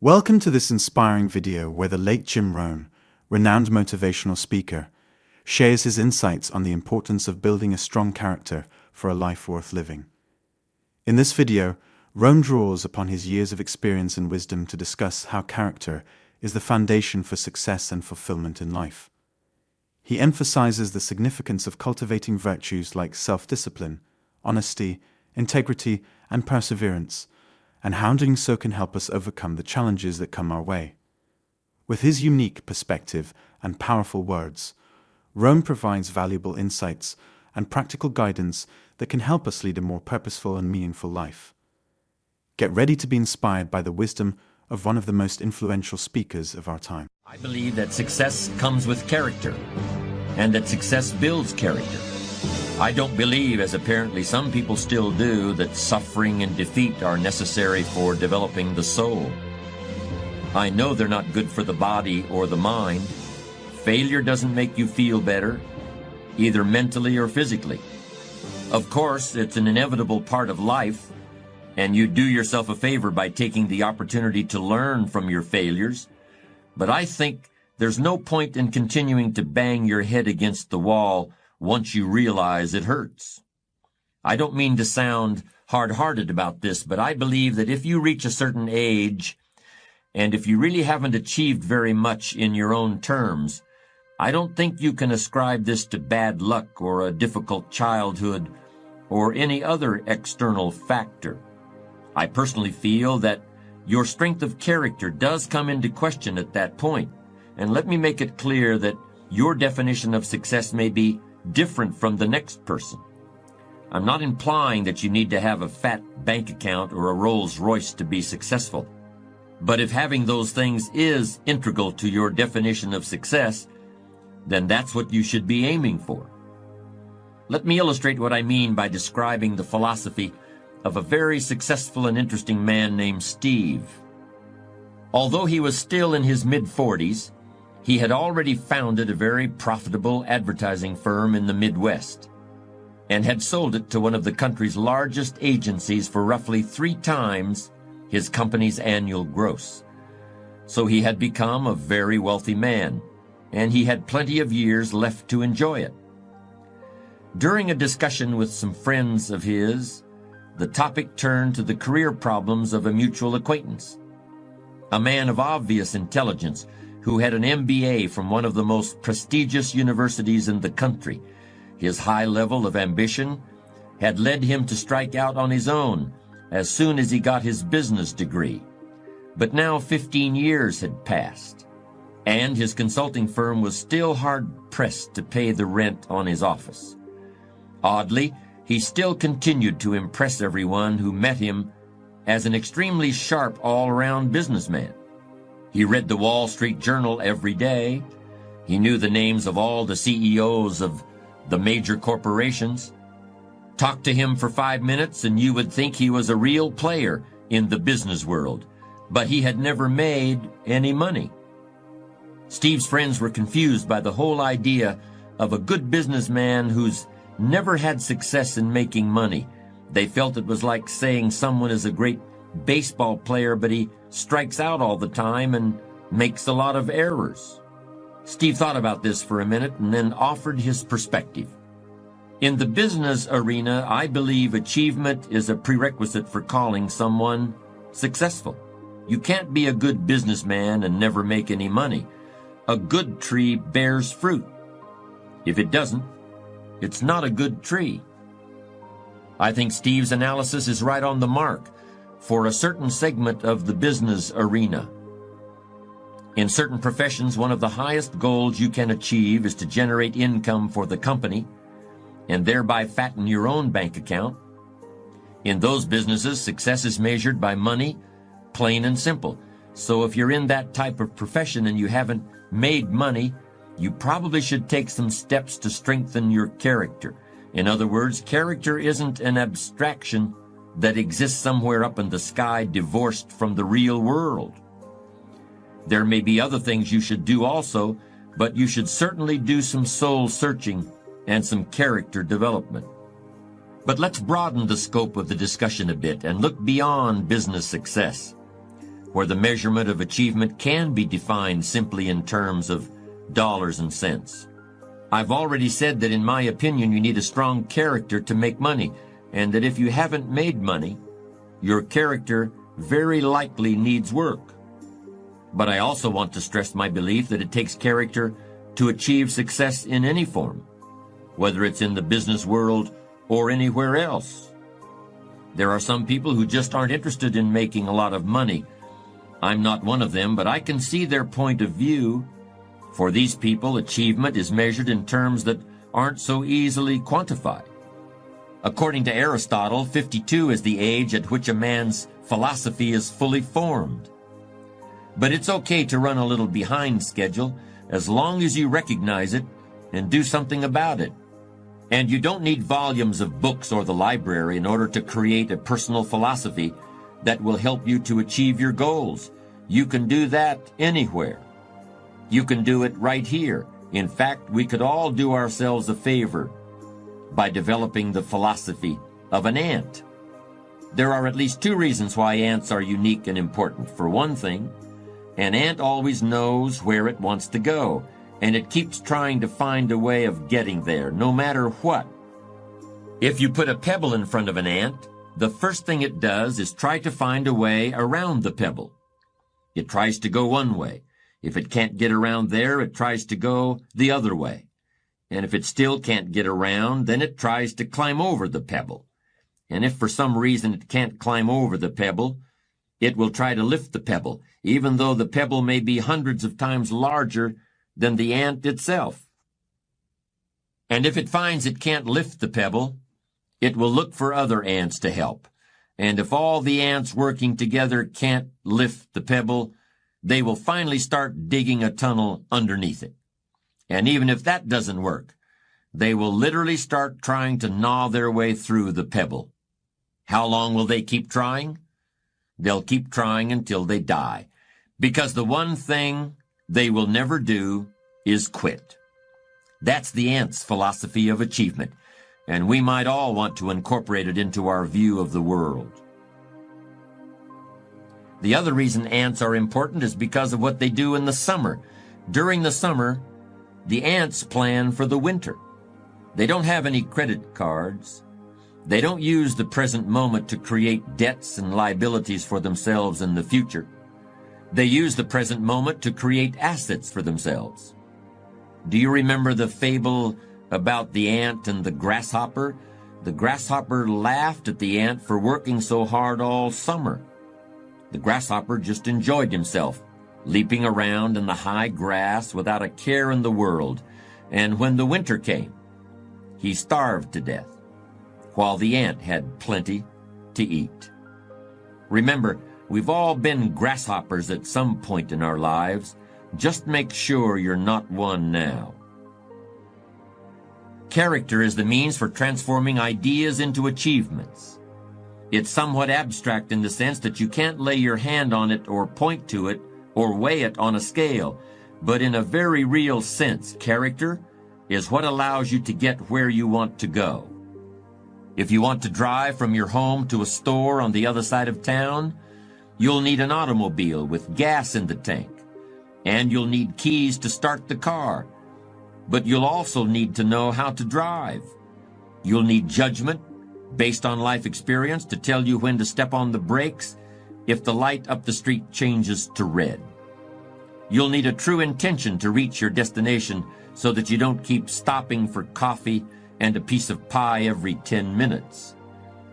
Welcome to this inspiring video where the late Jim Rohn, renowned motivational speaker, shares his insights on the importance of building a strong character for a life worth living. In this video, Rohn draws upon his years of experience and wisdom to discuss how character is the foundation for success and fulfillment in life. He emphasizes the significance of cultivating virtues like self-discipline, honesty, integrity, and perseverance, and how doing so can help us overcome the challenges that come our way. With his unique perspective and powerful words, Rohn provides valuable insights and practical guidance that can help us lead a more purposeful and meaningful life. Get ready to be inspired by the wisdom of one of the most influential speakers of our time. I believe that success comes with character, and that success builds character. I don't believe, as apparently some people still do, that suffering and defeat are necessary for developing the soul. I know they're not good for the body or the mind. Failure doesn't make you feel better, either mentally or physically. Of course, it's an inevitable part of life, and you do yourself a favor by taking the opportunity to learn from your failures. But I think there's no point in continuing to bang your head against the wall once you realize it hurts. I don't mean to sound hard-hearted about this, but I believe that if you reach a certain age, and if you really haven't achieved very much in your own terms, I don't think you can ascribe this to bad luck or a difficult childhood or any other external factor. I personally feel that your strength of character does come into question at that point. And let me make it clear that your definition of success may be different from the next person. I'm not implying that you need to have a fat bank account or a Rolls Royce to be successful. But if having those things is integral to your definition of success, then that's what you should be aiming for. Let me illustrate what I mean by describing the philosophy of a very successful and interesting man named Steve. Although he was still in his mid-40s, he had already founded a very profitable advertising firm in the Midwest and had sold it to one of the country's largest agencies for roughly 3 times his company's annual gross. So he had become a very wealthy man, and he had plenty of years left to enjoy it. During a discussion with some friends of his, the topic turned to the career problems of a mutual acquaintance, a man of obvious intelligence who had an MBA from one of the most prestigious universities in the country. His high level of ambition had led him to strike out on his own as soon as he got his business degree. But now 15 years had passed, and his consulting firm was still hard-pressed to pay the rent on his office. Oddly, he still continued to impress everyone who met him as an extremely sharp all-around businessman. He read the Wall Street Journal every day. He knew the names of all the CEOs of the major corporations. Talk to him for 5 minutes and you would think he was a real player in the business world, but he had never made any money. Steve's friends were confused by the whole idea of a good businessman who's never had success in making money. They felt it was like saying someone is a great baseball player, but he strikes out all the time and makes a lot of errors. Steve thought about this for a minute and then offered his perspective. In the business arena, I believe achievement is a prerequisite for calling someone successful. You can't be a good businessman and never make any money. A good tree bears fruit. If it doesn't, it's not a good tree. I think Steve's analysis is right on the mark for a certain segment of the business arena. In certain professions, one of the highest goals you can achieve is to generate income for the company and thereby fatten your own bank account. In those businesses, success is measured by money, plain and simple. So if you're in that type of profession and you haven't made money, you probably should take some steps to strengthen your character. In other words, character isn't an abstraction that exists somewhere up in the sky divorced from the real world. There may be other things you should do also, but you should certainly do some soul searching and some character development. But let's broaden the scope of the discussion a bit and look beyond business success. where the measurement of achievement can be defined simply in terms of dollars and cents. I've already said that in my opinion you need a strong character to make money, and that if you haven't made money, your character very likely needs work. But I also want to stress my belief that it takes character to achieve success in any form, whether it's in the business world or anywhere else. There are some people who just aren't interested in making a lot of money. I'm not one of them, but I can see their point of view. For these people, achievement is measured in terms that aren't so easily quantified. According to Aristotle, 52 is the age at which a man's philosophy is fully formed. But it's okay to run a little behind schedule as long as you recognize it and do something about it. And you don't need volumes of books or the library in order to create a personal philosophy that will help you to achieve your goals. You can do that anywhere. You can do it right here. In fact, we could all do ourselves a favor by developing the philosophy of an ant. There are at least two reasons why ants are unique and important. For one thing, an ant always knows where it wants to go, and it keeps trying to find a way of getting there, no matter what. If you put a pebble in front of an ant, the first thing it does is try to find a way around the pebble. It tries to go one way. If it can't get around there, it tries to go the other way. And if it still can't get around, then it tries to climb over the pebble. And if for some reason it can't climb over the pebble, it will try to lift the pebble, even though the pebble may be hundreds of times larger than the ant itself. And if it finds it can't lift the pebble, it will look for other ants to help. And if all the ants working together can't lift the pebble, they will finally start digging a tunnel underneath it. And even if that doesn't work, they will literally start trying to gnaw their way through the pebble. How long will they keep trying? They'll keep trying until they die, because the one thing they will never do is quit. That's the ant's philosophy of achievement, and we might all want to incorporate it into our view of the world. The other reason ants are important is because of what they do in the summer. During the summer, the ants plan for the winter. They don't have any credit cards. They don't use the present moment to create debts and liabilities for themselves in the future. They use the present moment to create assets for themselves. Do you remember the fable about the ant and the grasshopper? The grasshopper laughed at the ant for working so hard all summer. The grasshopper just enjoyed himself, leaping around in the high grass without a care in the world. And when the winter came, he starved to death, while the ant had plenty to eat. Remember, we've all been grasshoppers at some point in our lives. Just make sure you're not one now. Character is the means for transforming ideas into achievements. It's somewhat abstract in the sense that you can't lay your hand on it or point to it or weigh it on a scale, but in a very real sense, character is what allows you to get where you want to go. If you want to drive from your home to a store on the other side of town, you'll need an automobile with gas in the tank, and you'll need keys to start the car, but you'll also need to know how to drive. You'll need judgment based on life experience to tell you when to step on the brakes if the light up the street changes to red. You'll need a true intention to reach your destination so that you don't keep stopping for coffee and a piece of pie every 10 minutes.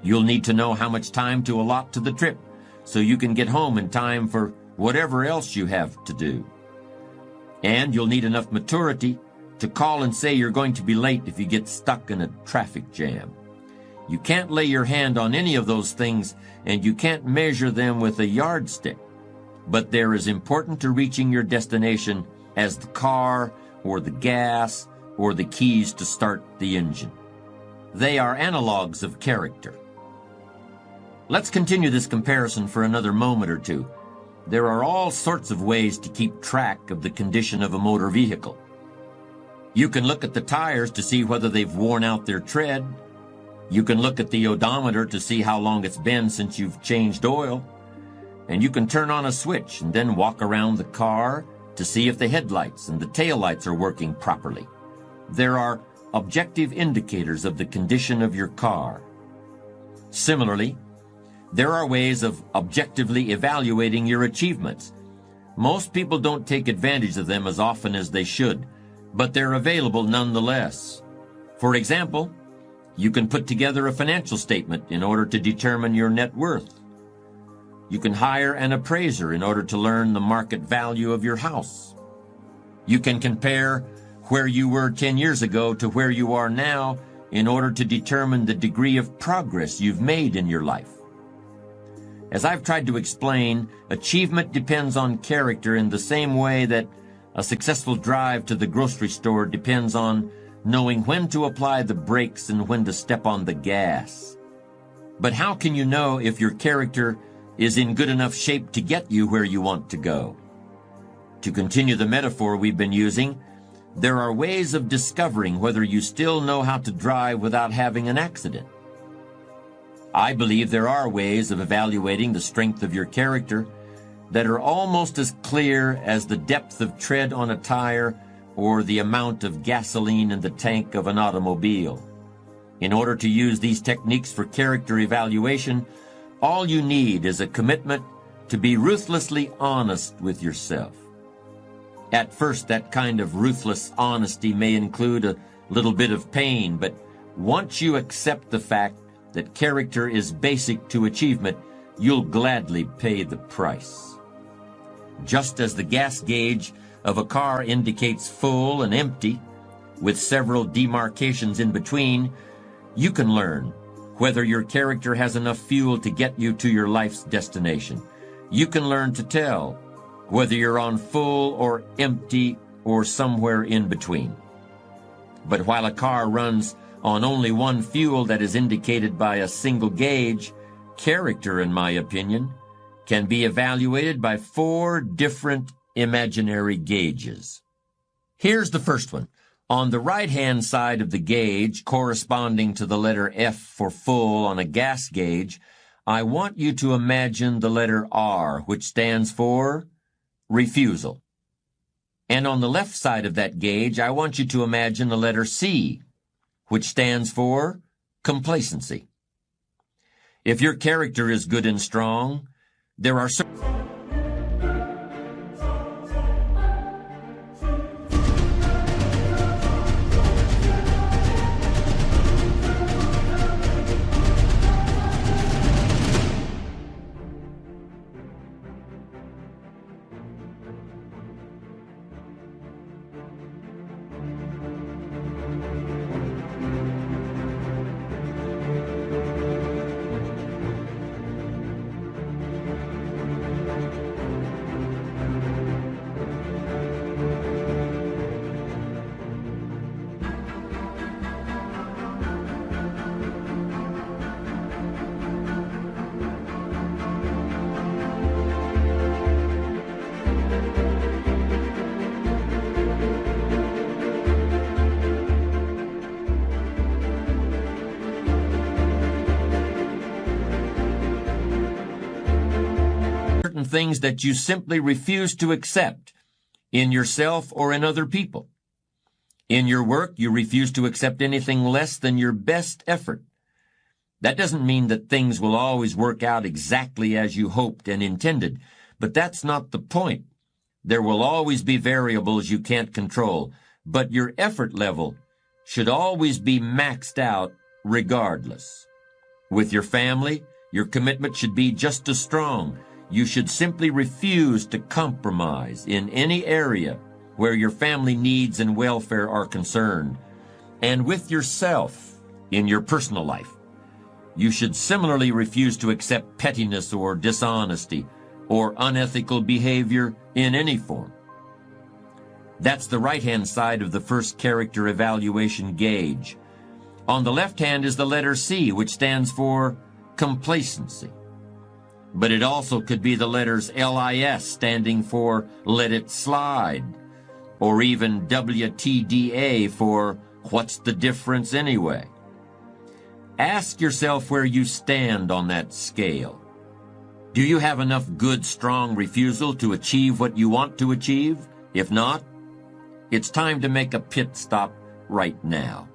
You'll need to know how much time to allot to the trip so you can get home in time for whatever else you have to do. And you'll need enough maturity to call and say you're going to be late if you get stuck in a traffic jam. You can't lay your hand on any of those things, and you can't measure them with a yardstick. But they're as important to reaching your destination as the car or the gas or the keys to start the engine. They are analogs of character. Let's continue this comparison for another moment or two. There are all sorts of ways to keep track of the condition of a motor vehicle. You can look at the tires to see whether they've worn out their tread. You can look at the odometer to see how long it's been since you've changed oil. and you can turn on a switch and then walk around the car to see if the headlights and the taillights are working properly. There are objective indicators of the condition of your car. Similarly, there are ways of objectively evaluating your achievements. Most people don't take advantage of them as often as they should, but they're available nonetheless. For example, you can put together a financial statement in order to determine your net worth. You can hire an appraiser in order to learn the market value of your house. You can compare where you were 10 years ago to where you are now in order to determine the degree of progress you've made in your life. As I've tried to explain, achievement depends on character in the same way that a successful drive to the grocery store depends on knowing when to apply the brakes and when to step on the gas. But how can you know if your character is in good enough shape to get you where you want to go? To continue the metaphor we've been using, there are ways of discovering whether you still know how to drive without having an accident. I believe there are ways of evaluating the strength of your character that are almost as clear as the depth of tread on a tire or the amount of gasoline in the tank of an automobile. In order to use these techniques for character evaluation, all you need is a commitment to be ruthlessly honest with yourself. At first, that kind of ruthless honesty may include a little bit of pain, but once you accept the fact that character is basic to achievement, you'll gladly pay the price. Just as the gas gauge of a car indicates full and empty, with several demarcations in between, you can learn whether your character has enough fuel to get you to your life's destination. You can learn to tell whether you're on full or empty or somewhere in between. But while a car runs on only one fuel that is indicated by a single gauge, character, in my opinion, can be evaluated by 4 different imaginary gauges. Here's the first one. On the right-hand side of the gauge, corresponding to the letter F for full on a gas gauge, I want you to imagine the letter R, which stands for refusal. And on the left side of that gauge, I want you to imagine the letter C, which stands for complacency. If your character is good and strong, there are certain things that you simply refuse to accept in yourself or in other people. In your work, you refuse to accept anything less than your best effort. That doesn't mean that things will always work out exactly as you hoped and intended, but that's not the point. There will always be variables you can't control, but your effort level should always be maxed out regardless. With your family, your commitment should be just as strong. You should simply refuse to compromise in any area where your family needs and welfare are concerned. And with yourself, in your personal life, you should similarly refuse to accept pettiness or dishonesty or unethical behavior in any form. That's the right-hand side of the first character evaluation gauge. On the left hand is the letter C, which stands for complacency. But it also could be the letters LIS, standing for let it slide, or even WTDA for what's the difference anyway. Ask yourself where you stand on that scale. Do you have enough good, strong refusal to achieve what you want to achieve? If not, it's time to make a pit stop right now.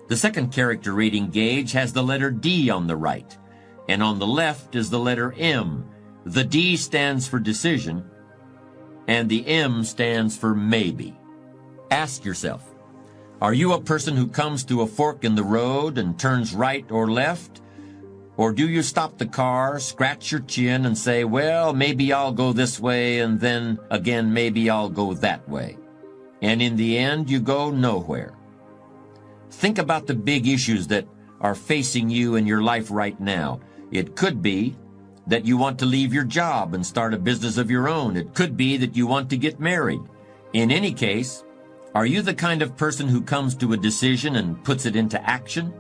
The second character rating gauge has the letter D on the right, and on the left is the letter M. The D stands for decision, and the M stands for maybe. Ask yourself, are you a person who comes to a fork in the road and turns right or left? Or do you stop the car, scratch your chin, and say, well, maybe I'll go this way, and then again, maybe I'll go that way? And in the end, you go nowhere. Think about the big issues that are facing you in your life right now. It could be that you want to leave your job and start a business of your own. It could be that you want to get married. In any case, are you the kind of person who comes to a decision and puts it into action?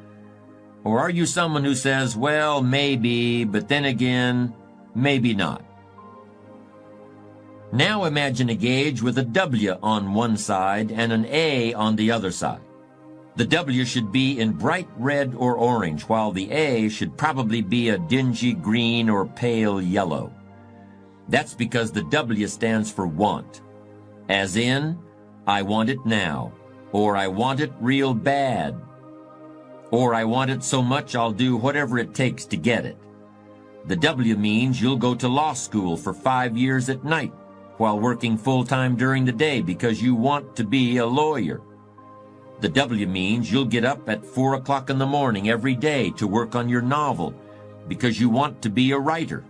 Or are you someone who says, well, maybe, but then again, maybe not? Now imagine a gauge with a W on one side and an A on the other side. The W should be in bright red or orange, while the A should probably be a dingy green or pale yellow. That's because the W stands for want, as in, I want it now, or I want it real bad, or I want it so much I'll do whatever it takes to get it. The W means you'll go to law school for 5 years at night while working full-time during the day because you want to be a lawyer. The W means you'll get up at 4 o'clock in the morning every day to work on your novel because you want to be a writer.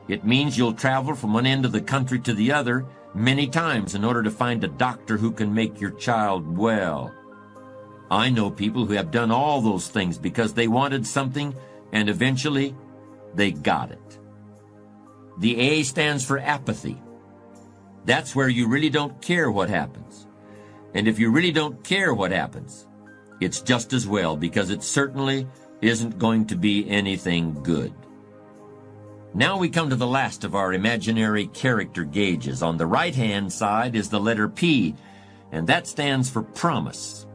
It means you'll travel from one end of the country to the other many times in order to find a doctor who can make your child well. I know people who have done all those things because they wanted something and eventually they got it. The A stands for apathy. That's where you really don't care what happens. And if you really don't care what happens, it's just as well because it certainly isn't going to be anything good. Now we come to the last of our imaginary character gauges. On the right-hand side is the letter P, and that stands for promise.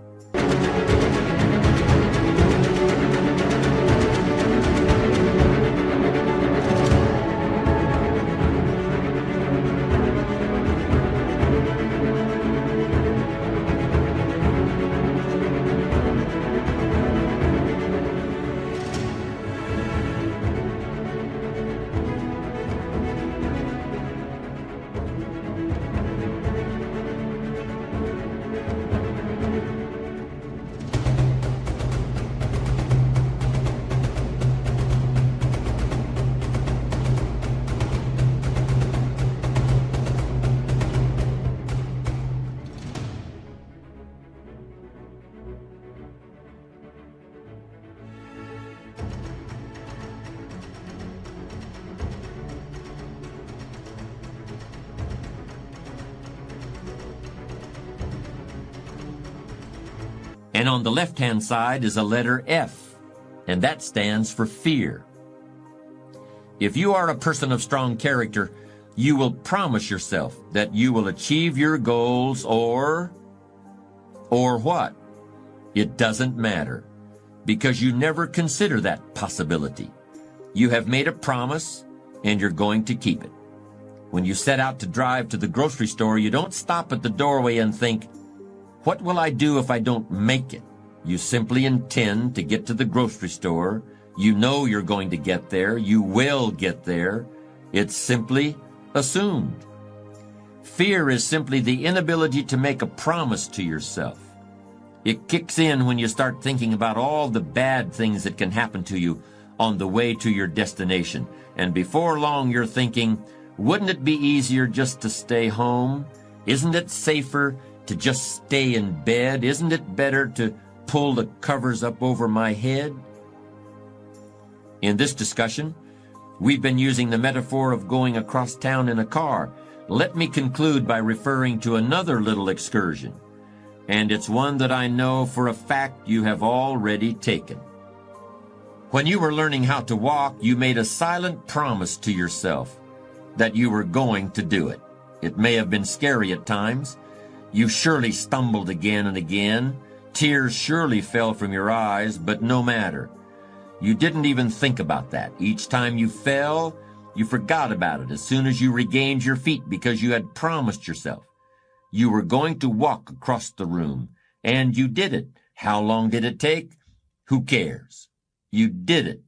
And on the left-hand side is a letter F, and that stands for fear. If you are a person of strong character, you will promise yourself that you will achieve your goals or what? It doesn't matter, because you never consider that possibility. You have made a promise, and you're going to keep it. When you set out to drive to the grocery store, you don't stop at the doorway and think, what will I do if I don't make it? You simply intend to get to the grocery store. You know you're going to get there. You will get there. It's simply assumed. Fear is simply the inability to make a promise to yourself. It kicks in when you start thinking about all the bad things that can happen to you on the way to your destination. And before long you're thinking, wouldn't it be easier just to stay home? Isn't it safer to just stay in bed? Isn't it better to pull the covers up over my head? In this discussion, we've been using the metaphor of going across town in a car. Let me conclude by referring to another little excursion, and it's one that I know for a fact you have already taken. When you were learning how to walk, you made a silent promise to yourself that you were going to do it. It may have been scary at times. You surely stumbled again and again. Tears surely fell from your eyes, but no matter. You didn't even think about that. Each time you fell, you forgot about it as soon as you regained your feet because you had promised yourself. You were going to walk across the room, and you did it. How long did it take? Who cares? You did it.